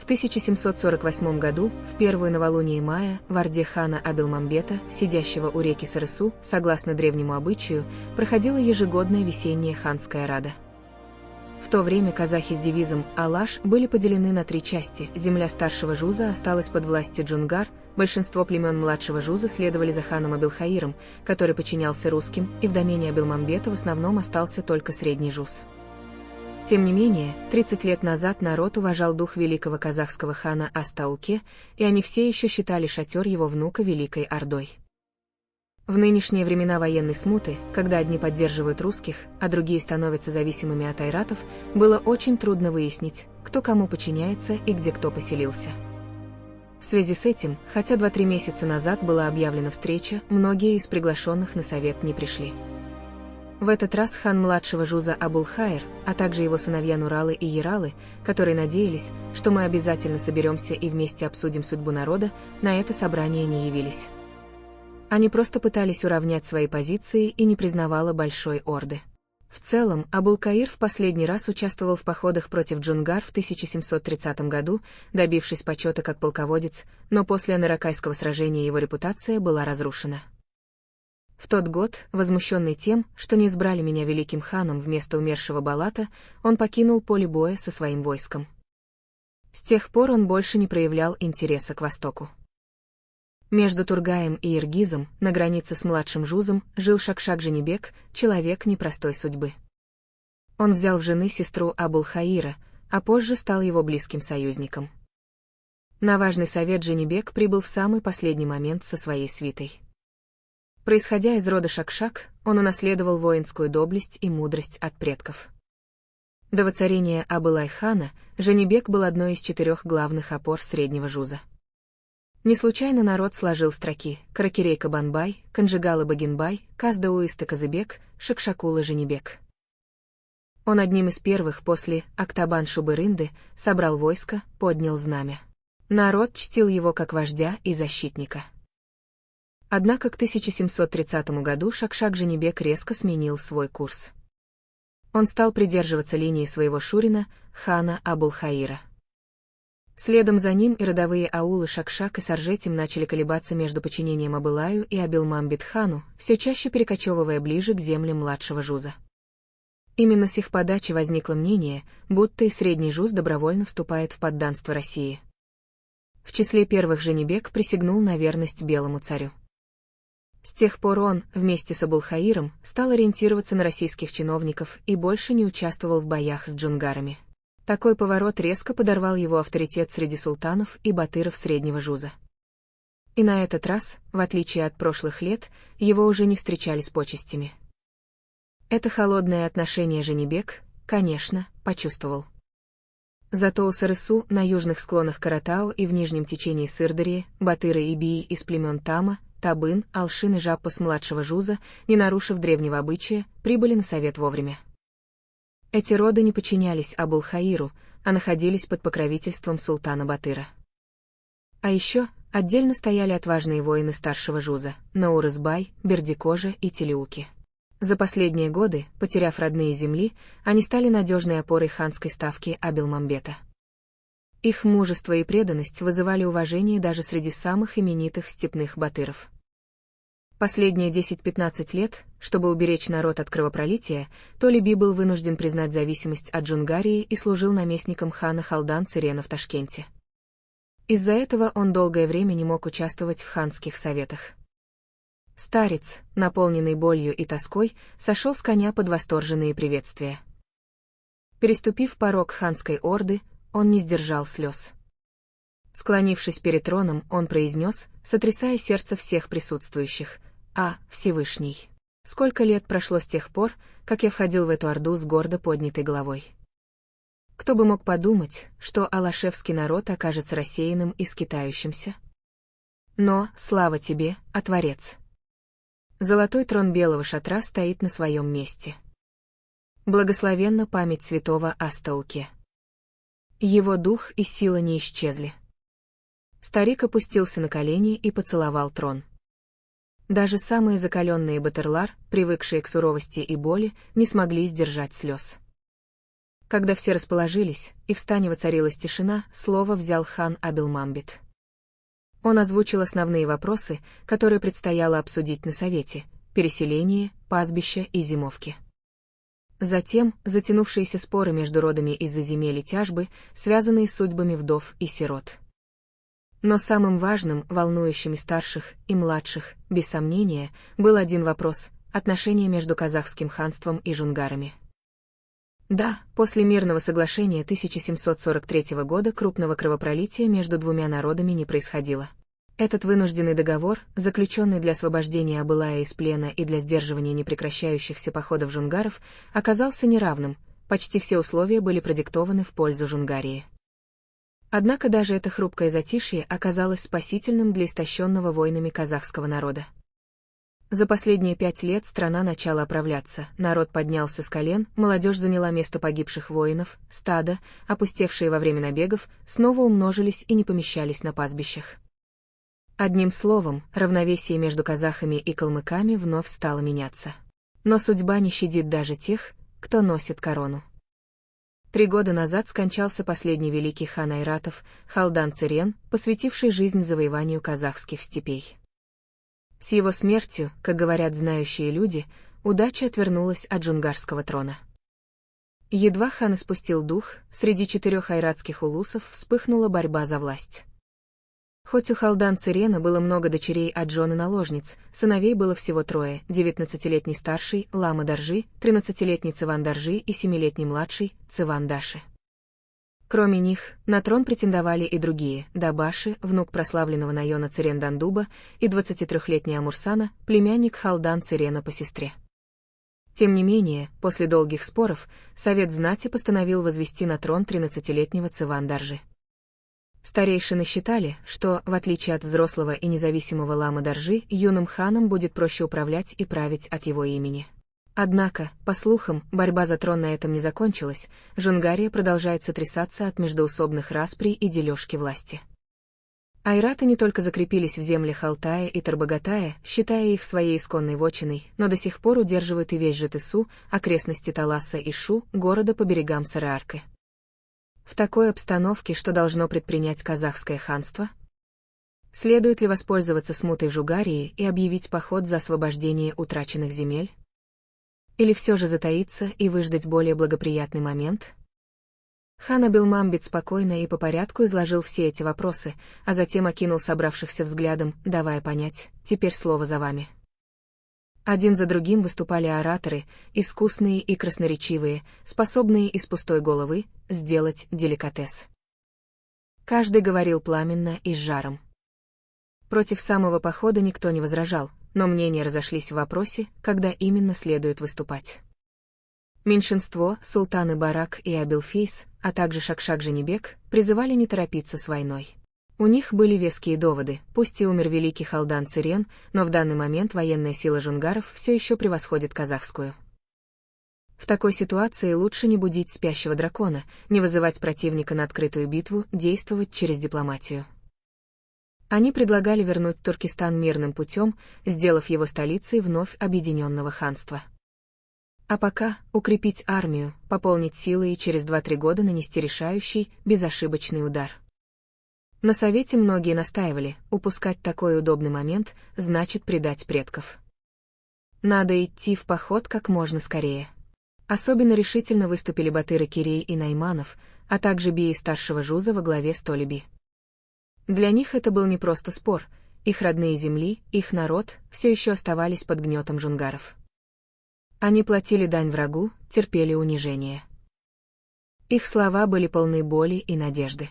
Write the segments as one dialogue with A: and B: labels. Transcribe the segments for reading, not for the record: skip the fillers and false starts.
A: В 1748 году, в первую новолуние мая, в орде хана Абилмамбета, сидящего у реки Сарысу, согласно древнему обычаю, проходила ежегодная весенняя ханская рада. В то время казахи с девизом «Алаш» были поделены на три части. Земля старшего жуза осталась под властью джунгар, большинство племен младшего жуза следовали за ханом Абилхаиром, который подчинялся русским, и в домене Абилмамбета в основном остался только средний жуз. Тем не менее, 30 лет назад народ уважал дух великого казахского хана Астауке, и они все еще считали шатер его внука Великой Ордой. В нынешние времена военной смуты, когда одни поддерживают русских, а другие становятся зависимыми от айратов, было очень трудно выяснить, кто кому подчиняется и где кто поселился. В связи с этим, хотя 2-3 месяца назад была объявлена встреча, многие из приглашенных на совет не пришли. В этот раз хан младшего жуза Абулхаир, а также его сыновья Нуралы и Яралы, которые надеялись, что мы обязательно соберемся и вместе обсудим судьбу народа, на это собрание не явились. Они просто пытались уравнять свои позиции и не признавала Большой Орды. В целом, Абулкаир в последний раз участвовал в походах против джунгар в 1730 году, добившись почета как полководец, но после Анаракайского сражения его репутация была разрушена. В тот год, возмущенный тем, что не избрали меня великим ханом вместо умершего Балата, он покинул поле боя со своим войском. С тех пор он больше не проявлял интереса к востоку. Между Тургаем и Иргизом, на границе с младшим жузом, жил Шакшак-Женебек, человек непростой судьбы. Он взял в жены сестру Абулхаира, а позже стал его близким союзником. На важный совет Женебек прибыл в самый последний момент со своей свитой. Происходя из рода Шакшак, он унаследовал воинскую доблесть и мудрость от предков. До воцарения Абылай-хана Женебек был одной из 4 главных опор среднего жуза. Не случайно народ сложил строки Каракерей-Кабанбай, Канжигалы-Багинбай, Каздауисты-Казыбек, Шакшакулы-Женебек. Он одним из первых после Актабан-Шубырынды собрал войско, поднял знамя. Народ чтил его как вождя и защитника. Однако к 1730 году Шакшак-Женебек резко сменил свой курс. Он стал придерживаться линии своего шурина, хана Абулхаира. Следом за ним и родовые аулы Шакшак и Саржетим начали колебаться между подчинением Абылаю и Абилмамбет-хану, все чаще перекочевывая ближе к землям младшего жуза. Именно с их подачи возникло мнение, будто и средний жуз добровольно вступает в подданство России. В числе первых Женебек присягнул на верность белому царю. С тех пор он, вместе с Абулхаиром, стал ориентироваться на российских чиновников и больше не участвовал в боях с джунгарами. Такой поворот резко подорвал его авторитет среди султанов и батыров среднего жуза. И на этот раз, в отличие от прошлых лет, его уже не встречали с почестями. Это холодное отношение Женебек, конечно, почувствовал. Зато у Сарысу, на южных склонах Каратау и в нижнем течении Сырдарьи, батыры и бии из племен Тама, Табын, Алшин и Жаппас младшего жуза, не нарушив древнего обычая, прибыли на совет вовремя. Эти роды не подчинялись Абулхаиру, а находились под покровительством султана Батыра. А еще отдельно стояли отважные воины старшего жуза – Наурызбай, Бердикожа и Телеуки. За последние годы, потеряв родные земли, они стали надежной опорой ханской ставки Абилмамбета. Их мужество и преданность вызывали уважение даже среди самых именитых степных батыров. Последние 10-15 лет, чтобы уберечь народ от кровопролития, Толеби был вынужден признать зависимость от Джунгарии и служил наместником хана Халдан Цирена в Ташкенте. Из-за этого он долгое время не мог участвовать в ханских советах. Старец, наполненный болью и тоской, сошел с коня под восторженные приветствия. Переступив порог ханской орды, он не сдержал слез. Склонившись перед троном, он произнес, сотрясая сердце всех присутствующих: «А, Всевышний! Сколько лет прошло с тех пор, как я входил в эту орду с гордо поднятой головой? Кто бы мог подумать, что алашевский народ окажется рассеянным и скитающимся? Но, слава тебе, о Творец! Золотой трон белого шатра стоит на своем месте. Благословенна память святого Астауке. Его дух и сила не исчезли». Старик опустился на колени и поцеловал трон. Даже самые закаленные батырлар, привыкшие к суровости и боли, не смогли сдержать слез. Когда все расположились, и в стане воцарилась тишина, слово взял хан Абелмамбет. Он озвучил основные вопросы, которые предстояло обсудить на совете: переселение, пастбища и зимовки. Затем, затянувшиеся споры между родами из-за земель и тяжбы, связанные с судьбами вдов и сирот. Но самым важным, волнующим и старших, и младших, без сомнения, был один вопрос — отношения между казахским ханством и жунгарами. Да, после мирного соглашения 1743 года крупного кровопролития между двумя народами не происходило. Этот вынужденный договор, заключенный для освобождения Абылая из плена и для сдерживания непрекращающихся походов жунгаров, оказался неравным, почти все условия были продиктованы в пользу Жунгарии. Однако даже это хрупкое затишье оказалось спасительным для истощенного войнами казахского народа. За последние 5 лет страна начала оправляться, народ поднялся с колен, молодежь заняла место погибших воинов, стада, опустевшие во время набегов, снова умножились и не помещались на пастбищах. Одним словом, равновесие между казахами и калмыками вновь стало меняться. Но судьба не щадит даже тех, кто носит корону. 3 года назад скончался последний великий хан айратов, Халдан Цирен, посвятивший жизнь завоеванию казахских степей. С его смертью, как говорят знающие люди, удача отвернулась от джунгарского трона. Едва хан испустил дух, среди 4 айратских улусов вспыхнула борьба за власть. Хоть у Халдан Цирена было много дочерей от жен и наложниц, сыновей было всего 3: 19-летний старший Лама Даржи, 13-летний Цыван Даржи и 7-летний младший Цыван Даши. Кроме них, на трон претендовали и другие: Дабаши, внук прославленного Найона Цирен Дандуба, и 23-летний Амурсана, племянник Халдан Цирена по сестре. Тем не менее, после долгих споров, Совет знати постановил возвести на трон 13-летнего Цыван Даржи. Старейшины считали, что, в отличие от взрослого и независимого Лама Даржи, юным ханом будет проще управлять и править от его имени. Однако, по слухам, борьба за трон на этом не закончилась, Жунгария продолжает сотрясаться от междоусобных расприй и дележки власти. Айраты не только закрепились в землях Алтая и Тарбагатая, считая их своей исконной вотчиной, но до сих пор удерживают и весь Жетысу, окрестности Таласа и Шу, города по берегам Сарыаркы. В такой обстановке что должно предпринять казахское ханство? Следует ли воспользоваться смутой в Жугарии и объявить поход за освобождение утраченных земель? Или все же затаиться и выждать более благоприятный момент? Хан Абелмамбет спокойно и по порядку изложил все эти вопросы, а затем окинул собравшихся взглядом, давая понять: теперь слово за вами. Один за другим выступали ораторы, искусные и красноречивые, способные из пустой головы сделать деликатес. Каждый говорил пламенно и с жаром. Против самого похода никто не возражал, но мнения разошлись в вопросе, когда именно следует выступать. Меньшинство, султаны Барак и Абелфейс, а также Шакшак-Женебек, призывали не торопиться с войной. У них были веские доводы: пусть и умер великий Халдан Цирен, но в данный момент военная сила жунгаров все еще превосходит казахскую. В такой ситуации лучше не будить спящего дракона, не вызывать противника на открытую битву, действовать через дипломатию. Они предлагали вернуть Туркестан мирным путем, сделав его столицей вновь объединенного ханства. А пока укрепить армию, пополнить силы и через 2-3 года нанести решающий, безошибочный удар. На совете многие настаивали: упускать такой удобный момент значит предать предков. Надо идти в поход как можно скорее. Особенно решительно выступили батыры Кирей и Найманов, а также бии старшего Жуза во главе с Толеби. Для них это был не просто спор, их родные земли, их народ все еще оставались под гнетом жунгаров. Они платили дань врагу, терпели унижение. Их слова были полны боли и надежды.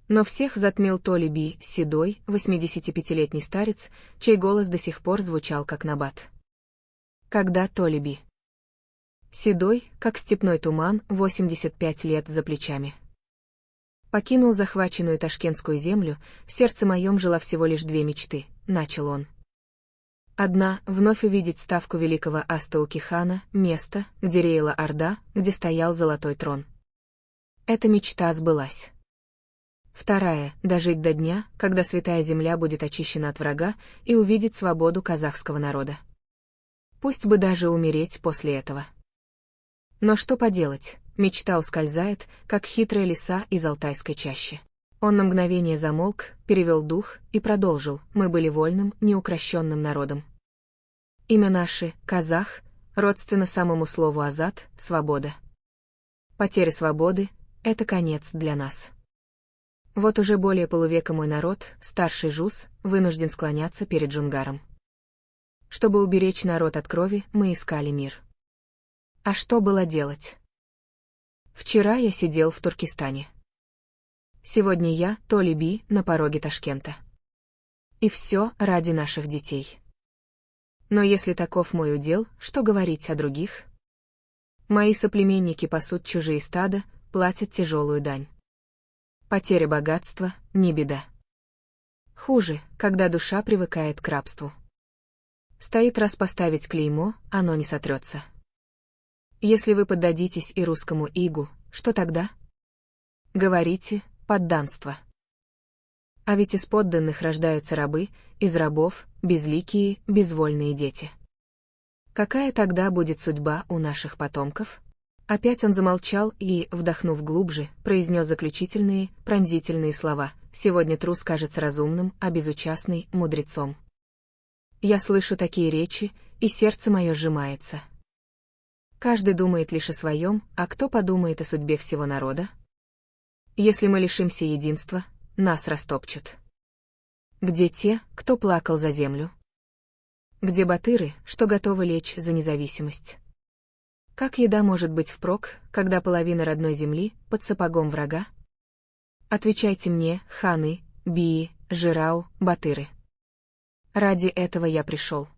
A: Но всех затмил Толеби, седой, 85-летний старец, чей голос до сих пор звучал как набат. Когда Толеби? Седой, как степной туман, 85 лет за плечами. Покинул захваченную ташкентскую землю, в сердце моем жила всего лишь 2 мечты, начал он. Одна — вновь увидеть ставку великого Астаукихана, место, где реяла Орда, где стоял золотой трон. Эта мечта сбылась. Вторая — дожить до дня, когда святая земля будет очищена от врага, и увидеть свободу казахского народа. Пусть бы даже умереть после этого. Но что поделать, мечта ускользает, как хитрая лиса из алтайской чащи. Он на мгновение замолк, перевел дух и продолжил: мы были вольным, неукрощенным народом. Имя наше, казах, родственно самому слову азат, свобода. Потеря свободы — это конец для нас. Вот уже более полувека мой народ, старший жуз, вынужден склоняться перед Джунгаром. Чтобы уберечь народ от крови, мы искали мир. А что было делать? Вчера я сидел в Туркестане. Сегодня я, Толеби, на пороге Ташкента. И все ради наших детей. Но если таков мой удел, что говорить о других? Мои соплеменники пасут чужие стада, платят тяжелую дань. Потеря богатства — не беда. Хуже, когда душа привыкает к рабству. Стоит раз поставить клеймо, оно не сотрется. Если вы поддадитесь и русскому игу, что тогда? Говорите: подданство. А ведь из подданных рождаются рабы, из рабов — безликие, безвольные дети. Какая тогда будет судьба у наших потомков? Опять он замолчал и, вдохнув глубже, произнес заключительные, пронзительные слова: сегодня трус кажется разумным, а безучастный — мудрецом. Я слышу такие речи, и сердце мое сжимается. Каждый думает лишь о своем, а кто подумает о судьбе всего народа? Если мы лишимся единства, нас растопчут. Где те, кто плакал за землю? Где батыры, что готовы лечь за независимость? Как еда может быть впрок, когда половина родной земли под сапогом врага? Отвечайте мне, ханы, бии, жирау, батыры. Ради этого я пришел.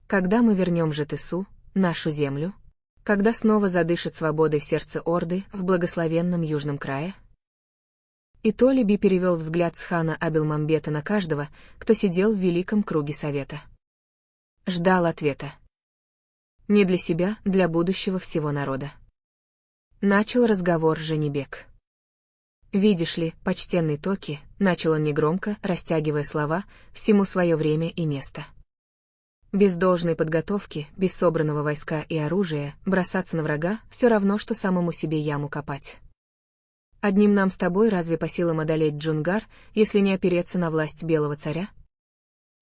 A: Когда мы вернем Жетысу, нашу землю? Когда снова задышит свободой в сердце Орды, в благословенном южном крае? И Толеби перевел взгляд с хана Абилмамбета на каждого, кто сидел в великом круге совета. Ждал ответа. Не для себя, для будущего всего народа. Начал разговор Женебек. «Видишь ли, почтенный Токи», — начал он негромко, растягивая слова, — «всему свое время и место. Без должной подготовки, без собранного войска и оружия, бросаться на врага — все равно, что самому себе яму копать. Одним нам с тобой разве по силам одолеть Джунгар, если не опереться на власть белого царя?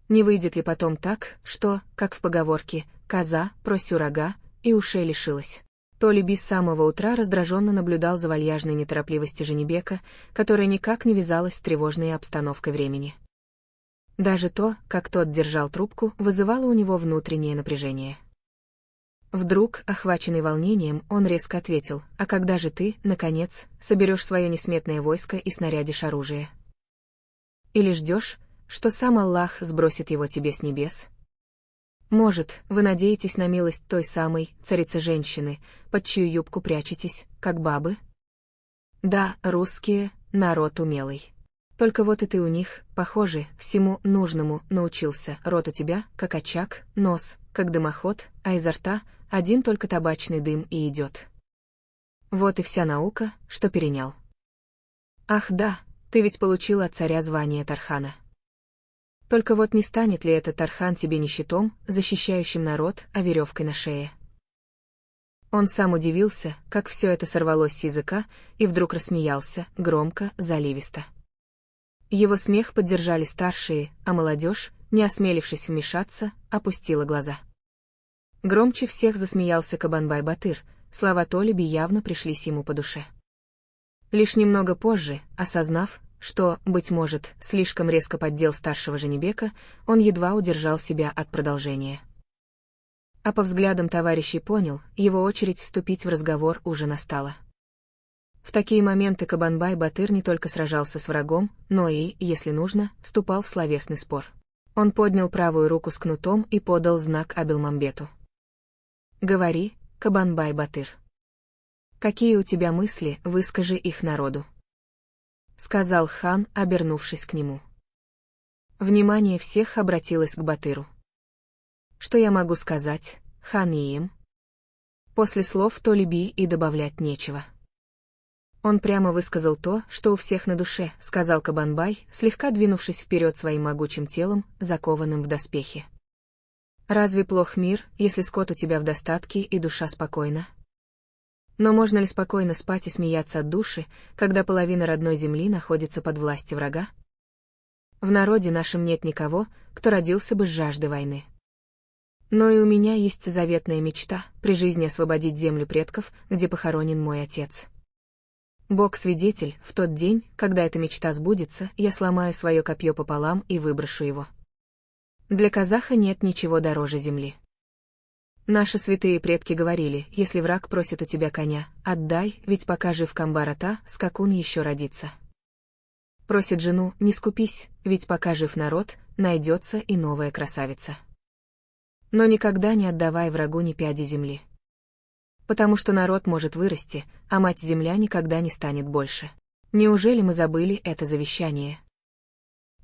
A: Не выйдет ли потом так, что, как в поговорке, коза, просю рога, и ушей лишилась?» Толеби с самого утра раздраженно наблюдал за вальяжной неторопливостью Женебека, которая никак не вязалась с тревожной обстановкой времени. Даже то, как тот держал трубку, вызывало у него внутреннее напряжение. Вдруг, охваченный волнением, он резко ответил: «А когда же ты, наконец, соберешь свое несметное войско и снарядишь оружие? Или ждешь, что сам Аллах сбросит его тебе с небес? Может, вы надеетесь на милость той самой царицы-женщины, под чью юбку прячетесь, как бабы? Да, русские — народ умелый. Только вот и ты у них, похоже, всему нужному научился. Рот у тебя, как очаг, нос, как дымоход, а изо рта один только табачный дым и идет. Вот и вся наука, что перенял. Ах да, ты ведь получил от царя звание Тархана. Только вот не станет ли этот Тархан тебе не щитом, защищающим народ, а веревкой на шее?» Он сам удивился, как все это сорвалось с языка, и вдруг рассмеялся, громко, заливисто. Его смех поддержали старшие, а молодежь, не осмелившись вмешаться, опустила глаза. Громче всех засмеялся Кабанбай-Батыр, слова Толеби явно пришлись ему по душе. Лишь немного позже, осознав, что, быть может, слишком резко поддел старшего Женебека, он едва удержал себя от продолжения. А по взглядам товарищей понял, его очередь вступить в разговор уже настала. В такие моменты Кабанбай-Батыр не только сражался с врагом, но и, если нужно, вступал в словесный спор. Он поднял правую руку с кнутом и подал знак Абилмамбету. «Говори, Кабанбай-Батыр. Какие у тебя мысли, выскажи их народу», — сказал хан, обернувшись к нему. Внимание всех обратилось к Батыру. «Что я могу сказать, хан Ием?» После слов Толеби и добавлять нечего. Он прямо высказал то, что у всех на душе, сказал Кабанбай, слегка двинувшись вперед своим могучим телом, закованным в доспехи. «Разве плох мир, если скот у тебя в достатке и душа спокойна? Но можно ли спокойно спать и смеяться от души, когда половина родной земли находится под властью врага? В народе нашем нет никого, кто родился бы с жаждой войны. Но и у меня есть заветная мечта при жизни освободить землю предков, где похоронен мой отец. Бог свидетель, в тот день, когда эта мечта сбудется, я сломаю свое копье пополам и выброшу его. Для казаха нет ничего дороже земли. Наши святые предки говорили, если враг просит у тебя коня, отдай, ведь пока жив Камбар-Ата, скакун еще родится. Просит жену, не скупись, ведь пока жив народ, найдется и новая красавица. Но никогда не отдавай врагу ни пяди земли. Потому что народ может вырасти, а мать-земля никогда не станет больше. Неужели мы забыли это завещание?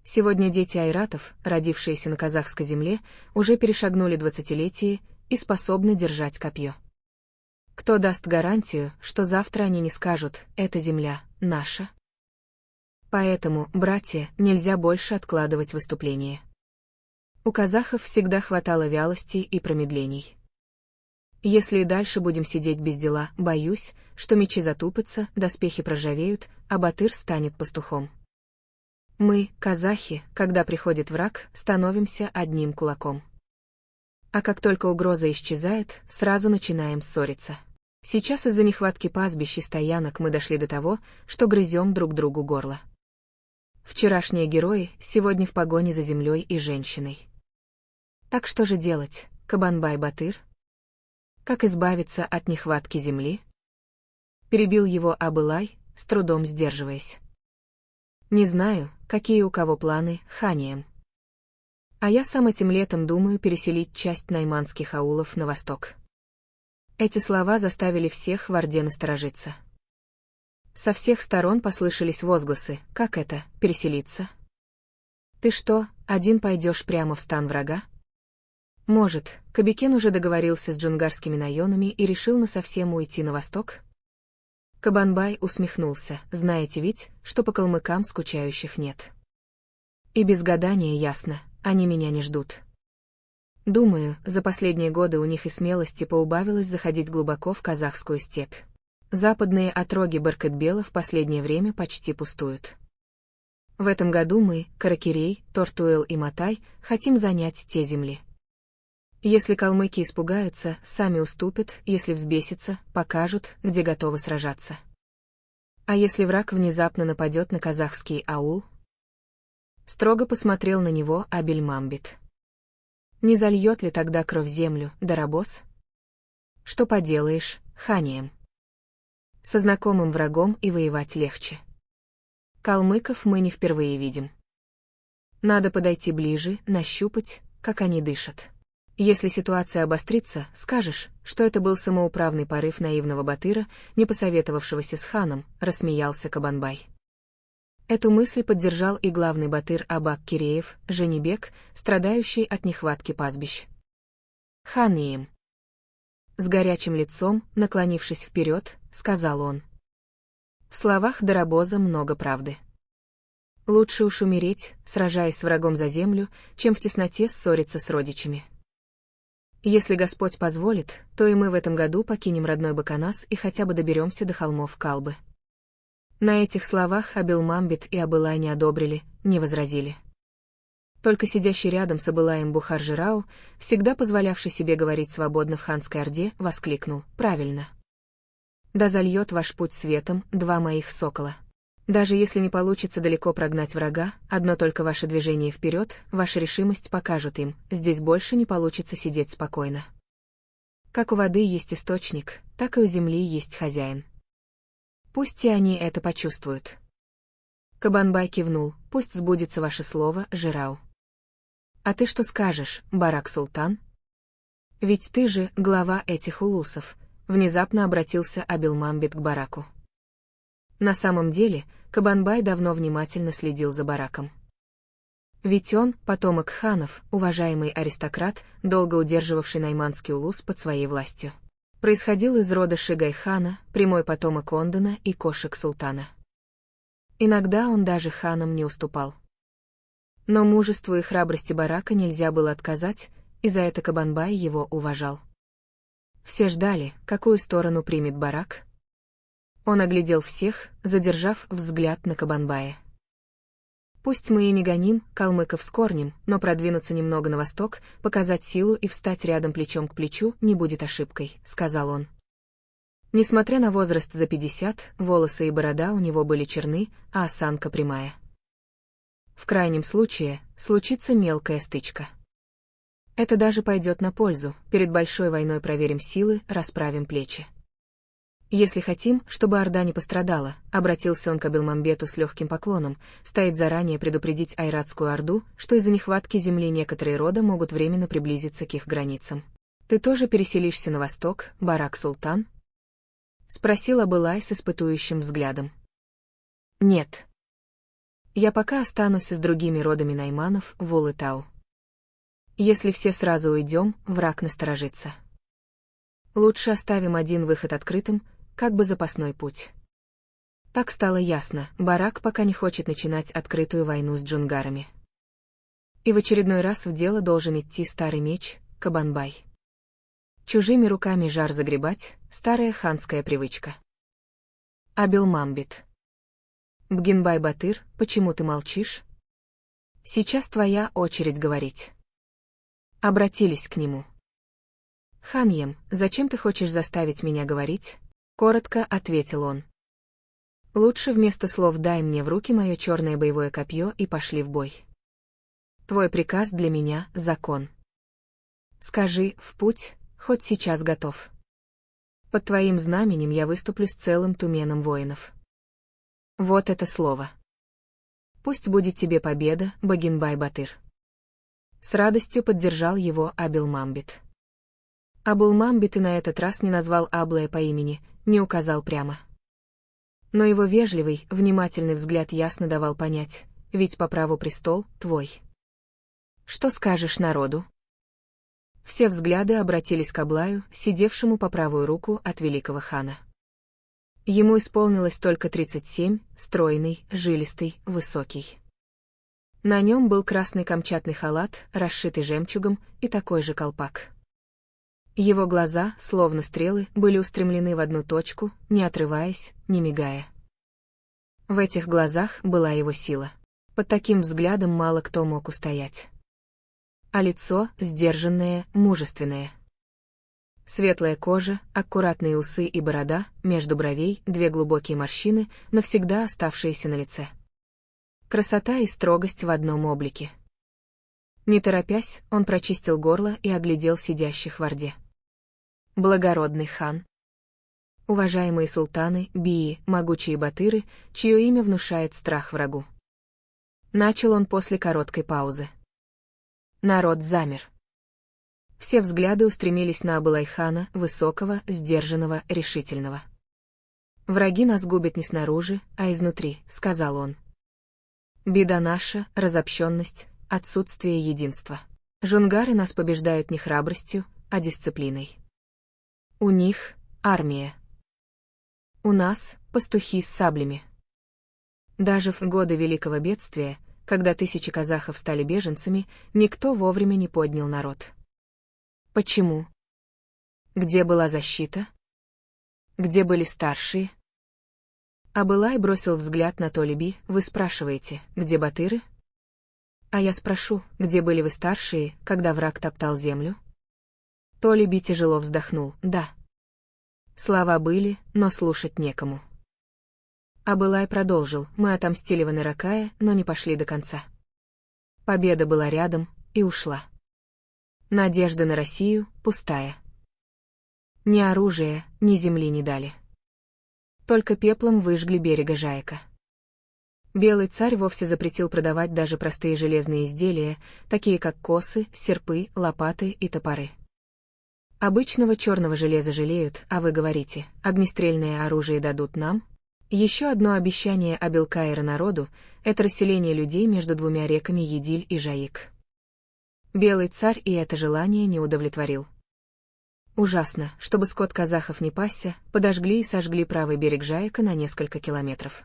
A: Сегодня дети айратов, родившиеся на казахской земле, уже перешагнули 20-летие и способны держать копье. Кто даст гарантию, что завтра они не скажут «эта земля наша»? Поэтому, братья, нельзя больше откладывать выступление. У казахов всегда хватало вялости и промедлений. Если и дальше будем сидеть без дела, боюсь, что мечи затупятся, доспехи проржавеют, а Батыр станет пастухом. Мы, казахи, когда приходит враг, становимся одним кулаком. А как только угроза исчезает, сразу начинаем ссориться. Сейчас из-за нехватки пастбищ и стоянок мы дошли до того, что грызем друг другу горло. Вчерашние герои сегодня в погоне за землей и женщиной. Так что же делать, Кабанбай-Батыр? Как избавиться от нехватки земли? Перебил его Абылай, с трудом сдерживаясь. Не знаю, какие у кого планы, ханием. А я сам этим летом думаю переселить часть найманских аулов на восток. Эти слова заставили всех в Орде насторожиться. Со всех сторон послышались возгласы: как это, переселиться? Ты что, один пойдешь прямо в стан врага? Может, Кабикен уже договорился с джунгарскими наёнами и решил насовсем уйти на восток? Кабанбай усмехнулся: знаете ведь, что по калмыкам скучающих нет. И без гадания ясно, они меня не ждут. Думаю, за последние годы у них и смелости поубавилось заходить глубоко в казахскую степь. Западные отроги Баркытбела в последнее время почти пустуют. В этом году мы, Каракерей, Тортуэл и Матай, хотим занять те земли. Если калмыки испугаются, сами уступят, если взбесятся, покажут, где готовы сражаться. А если враг внезапно нападет на казахский аул? Строго посмотрел на него Абельмамбет. Не зальет ли тогда кровь землю, Дарабос? Что поделаешь, ханием. Со знакомым врагом и воевать легче. Калмыков мы не впервые видим. Надо подойти ближе, нащупать, как они дышат. Если ситуация обострится, скажешь, что это был самоуправный порыв наивного Батыра, не посоветовавшегося с ханом, рассмеялся Кабанбай. Эту мысль поддержал и главный батыр Абак-Киреев, Женибек, страдающий от нехватки пастбищ. Ханием. С горячим лицом, наклонившись вперед, сказал он. В словах Дарабоза много правды. Лучше уж умереть, сражаясь с врагом за землю, чем в тесноте ссориться с родичами. Если Господь позволит, то и мы в этом году покинем родной Баканас и хотя бы доберемся до холмов Калбы. На этих словах Абелмамбет и Абылай не одобрили, не возразили. Только сидящий рядом с Абылаем Бухар-Жирау, всегда позволявший себе говорить свободно в ханской орде, воскликнул: «Правильно. Да зальет ваш путь светом два моих сокола. Даже если не получится далеко прогнать врага, одно только ваше движение вперед, ваша решимость покажут им, здесь больше не получится сидеть спокойно. Как у воды есть источник, так и у земли есть хозяин. Пусть и они это почувствуют». Кабанбай кивнул: «Пусть сбудется ваше слово, Жирау. А ты что скажешь, Барак-Султан? Ведь ты же глава этих улусов», — внезапно обратился Абелмамбет к Бараку. На самом деле, Кабанбай давно внимательно следил за Бараком. Ведь он, потомок ханов, уважаемый аристократ, долго удерживавший найманский улус под своей властью. Происходил из рода Шигай-хана, прямой потомок Ондана и Кошек-султана. Иногда он даже ханам не уступал. Но мужеству и храбрости Барака нельзя было отказать, и за это Кабанбай его уважал. Все ждали, какую сторону примет барак. Он оглядел всех, задержав взгляд на Кабанбая. Пусть мы и не гоним калмыков с корнем, но продвинуться немного на восток, показать силу и встать рядом плечом к плечу не будет ошибкой, сказал он. Несмотря на возраст за 50, волосы и борода у него были черны, а осанка прямая. В крайнем случае, случится мелкая стычка. Это даже пойдет на пользу, перед большой войной проверим силы, расправим плечи. Если хотим, чтобы Орда не пострадала, обратился он к Абилмамбету с легким поклоном, стоит заранее предупредить Айратскую Орду, что из-за нехватки земли некоторые рода могут временно приблизиться к их границам. Ты тоже переселишься на восток, Барак-Султан? Спросил Абылай с испытующим взглядом. Нет. Я пока останусь с другими родами найманов в Улытау. Если все сразу уйдем, враг насторожится. Лучше оставим один выход открытым, как бы запасной путь. Так стало ясно, Барак пока не хочет начинать открытую войну с джунгарами. И в очередной раз в дело должен идти старый меч, Кабанбай. Чужими руками жар загребать — старая ханская привычка. Абилмамбет. Бгинбай-Батыр, почему ты молчишь? Сейчас твоя очередь говорить. Обратились к нему. «Ханьем, зачем ты хочешь заставить меня говорить?» — коротко ответил он. «Лучше вместо слов дай мне в руки мое черное боевое копье и пошли в бой. Твой приказ для меня — закон. Скажи, в путь, хоть сейчас готов. Под твоим знаменем я выступлю с целым туменом воинов. Вот это слово. Пусть будет тебе победа, Багинбай-Батыр». С радостью поддержал его Абилмамбет. Абулмамбет и на этот раз не назвал Аблая по имени, не указал прямо. Но его вежливый, внимательный взгляд ясно давал понять, ведь по праву престол твой. Что скажешь народу? Все взгляды обратились к Аблаю, сидевшему по правую руку от великого хана. Ему исполнилось только 37, стройный, жилистый, высокий. На нем был красный камчатный халат, расшитый жемчугом, и такой же колпак. Его глаза, словно стрелы, были устремлены в одну точку, не отрываясь, не мигая. В этих глазах была его сила. Под таким взглядом мало кто мог устоять. А лицо сдержанное, мужественное. Светлая кожа, аккуратные усы и борода, между бровей две глубокие морщины, навсегда оставшиеся на лице. Красота и строгость в одном облике. Не торопясь, он прочистил горло и оглядел сидящих в орде. Благородный хан. Уважаемые султаны, бии, могучие батыры, чье имя внушает страх врагу. Начал он после короткой паузы. Народ замер. Все взгляды устремились на Абылай-хана, высокого, сдержанного, решительного. «Враги нас губят не снаружи, а изнутри», — сказал он. «Беда наша, разобщенность, отсутствие единства. Жунгары нас побеждают не храбростью, а дисциплиной. У них — армия. У нас — пастухи с саблями. Даже в годы Великого бедствия, когда тысячи казахов стали беженцами, никто вовремя не поднял народ. Почему? Где была защита? Где были старшие?» Абылай бросил взгляд на Толеби. «Вы спрашиваете, где батыры? А я спрошу, где были вы старшие, когда враг топтал землю?» Толеби тяжело вздохнул. «Да. Слова были, но слушать некому». Абылай продолжил. «Мы отомстили Ваныракая, но не пошли до конца. Победа была рядом и ушла. Надежда на Россию пустая. Ни оружия, ни земли не дали. Только пеплом выжгли берега Жайка. Белый царь вовсе запретил продавать даже простые железные изделия, такие как косы, серпы, лопаты и топоры. Обычного черного железа жалеют, а вы говорите, огнестрельное оружие дадут нам? Еще одно обещание Абилкаира народу — это расселение людей между двумя реками Едиль и Жаик. Белый царь и это желание не удовлетворил. Ужасно, чтобы скот казахов не пасся, подожгли и сожгли правый берег Жаика на несколько километров.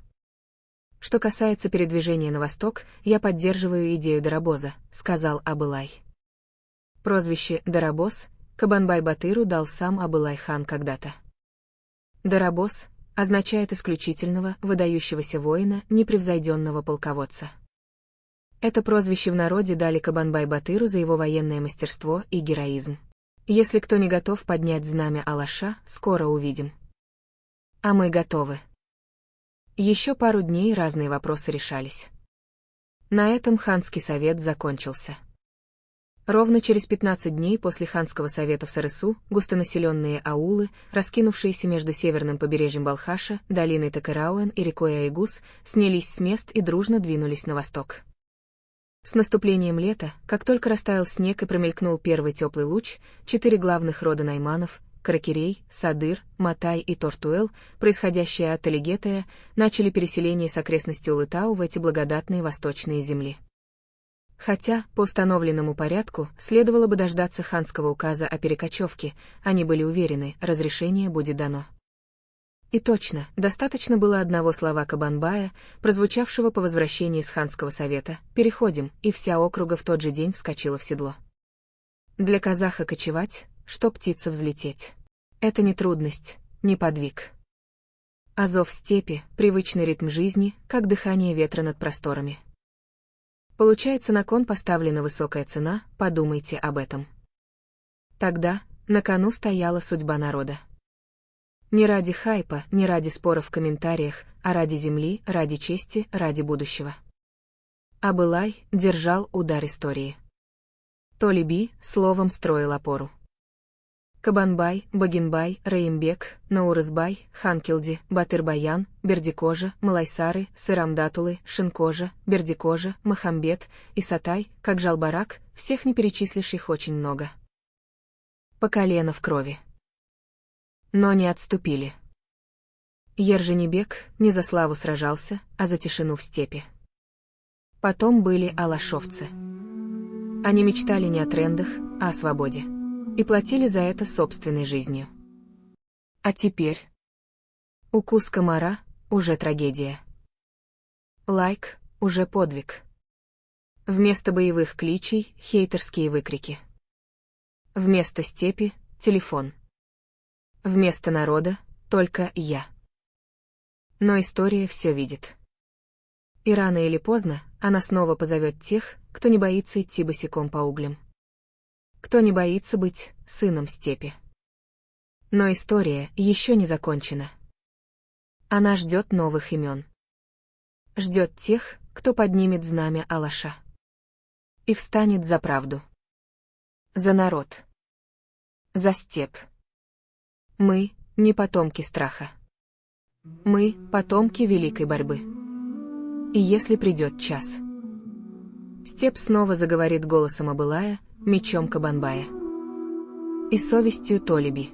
A: Что касается передвижения на восток, я поддерживаю идею Дарабоза, сказал Абылай. Прозвище «Дарабоз» Кабанбай-Батыру дал сам Абылай-хан когда-то. Дарабос означает исключительного, выдающегося воина, непревзойденного полководца. Это прозвище в народе дали Кабанбай-Батыру за его военное мастерство и героизм. Если кто не готов поднять знамя Алаша, скоро увидим. А мы готовы. Еще пару дней разные вопросы решались. На этом ханский совет закончился. Ровно через 15 дней после ханского совета в Сарысу густонаселенные аулы, раскинувшиеся между северным побережьем Балхаша, долиной Такырауэн и рекой Айгус, снялись с мест и дружно двинулись на восток. С наступлением лета, как только растаял снег и промелькнул первый теплый луч, 4 главных рода найманов — Каракерей, Садыр, Матай и Тортуэл, происходящие от Алигетая, начали переселение с окрестностей Улытау в эти благодатные восточные земли. Хотя, по установленному порядку, следовало бы дождаться ханского указа о перекочевке, они были уверены, разрешение будет дано. И точно, достаточно было одного слова Кабанбая, прозвучавшего по возвращении с ханского совета: «Переходим», и вся округа в тот же день вскочила в седло. Для казаха кочевать, что птица взлететь. Это не трудность, не подвиг. Азов степи, привычный ритм жизни, как дыхание ветра над просторами. Получается, на кон поставлена высокая цена, подумайте об этом. Тогда на кону стояла судьба народа. Не ради хайпа, не ради споров в комментариях, а ради земли, ради чести, ради будущего. Абылай держал удар истории. Толеби словом строил опору. Кабанбай, Багинбай, Раимбек, Наурызбай, Ханкилди, Батыр-Баян, Бердикожа, Малайсары, Сырамдатулы, Шинкожа, Бердикожа, Махамбет, Исатай, как Жалбарак, всех не перечислишь, их очень много. По колено в крови. Но не отступили. Ерженебек не за славу сражался, а за тишину в степи. Потом были алашовцы. Они мечтали не о трендах, а о свободе. И платили за это собственной жизнью. А теперь? Укус комара — уже трагедия. Лайк — уже подвиг. Вместо боевых кличей — хейтерские выкрики. Вместо степи — телефон. Вместо народа — только я. Но история все видит. И рано или поздно она снова позовет тех, кто не боится идти босиком по углям. Кто не боится быть сыном степи. Но история еще не закончена. Она ждет новых имен. Ждет тех, кто поднимет знамя Алаша. И встанет за правду. За народ. За степь. Мы не потомки страха. Мы потомки великой борьбы. И если придет час, степь снова заговорит голосом Абылая, мечом Кабанбая и совестью Толеби.